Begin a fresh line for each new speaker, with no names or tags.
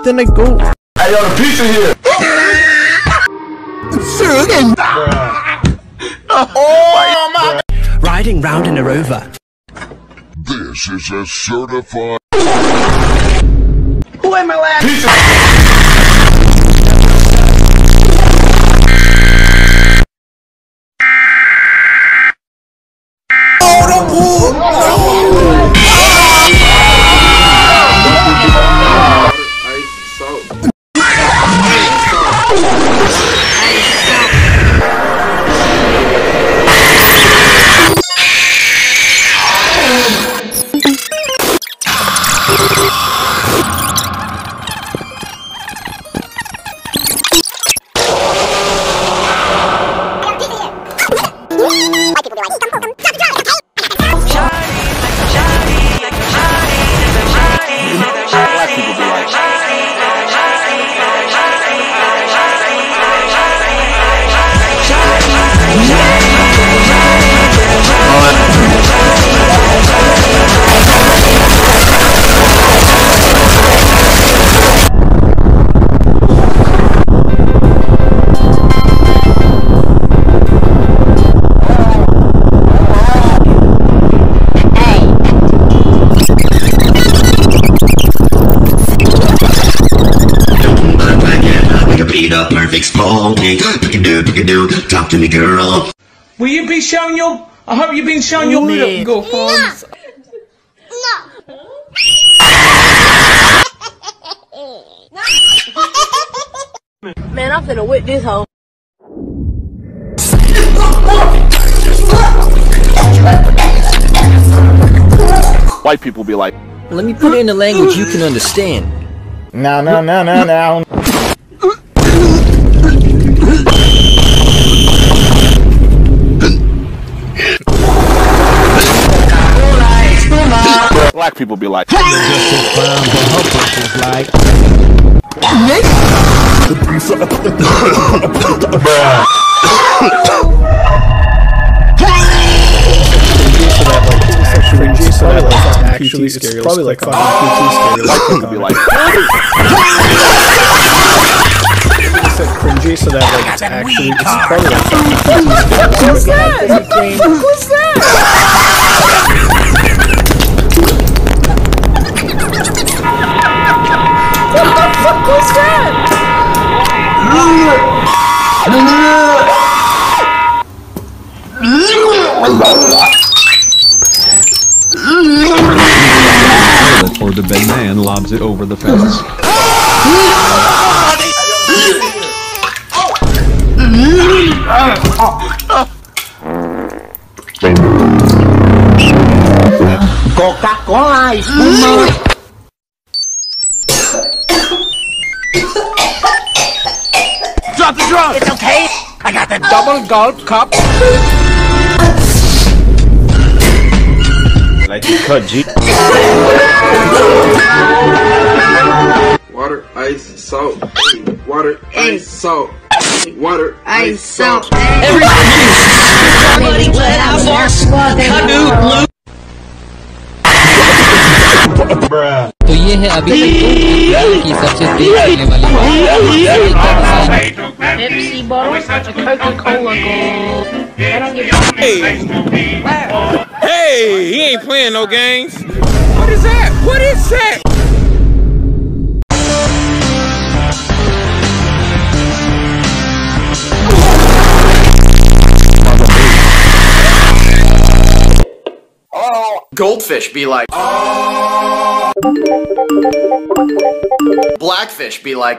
then I go.
Hey, yo, the pizza here. Oh my God.
Riding round in a rover.
This is a certified.
Who am I laughing? Pizza.
Perfect spalding. Do, talk to me, girl.
Will you be showing your? I hope you've been showing your go phones.
No. Man, I'm finna whip this hoe.
White people be like,
Let me put it in a language you can understand.
No.
black people be like,
Cringy, so that like actually it's probably like fucking PT scary. Like be like, it's said cringy, so that like it's actually it's probably like fucking PT scary.
Who's that? Who's that? What the fuck was that?
Or the big man lobs it over the fence.
Coca-Cola, espuma.
Drop the drum.
It's okay.
I got the double gulp cup.
like you cut G.
Water, ice, salt. Water, ice, salt. Water, ice, salt.
Everybody let out our canoe.
तो ये है अभी तक की सबसे तेज चलने वाली
Pepsi bottle, a Coca-Cola gold.
Hey, he ain't playing no games. What is that? What is that?
Goldfish be like, blackfish be like,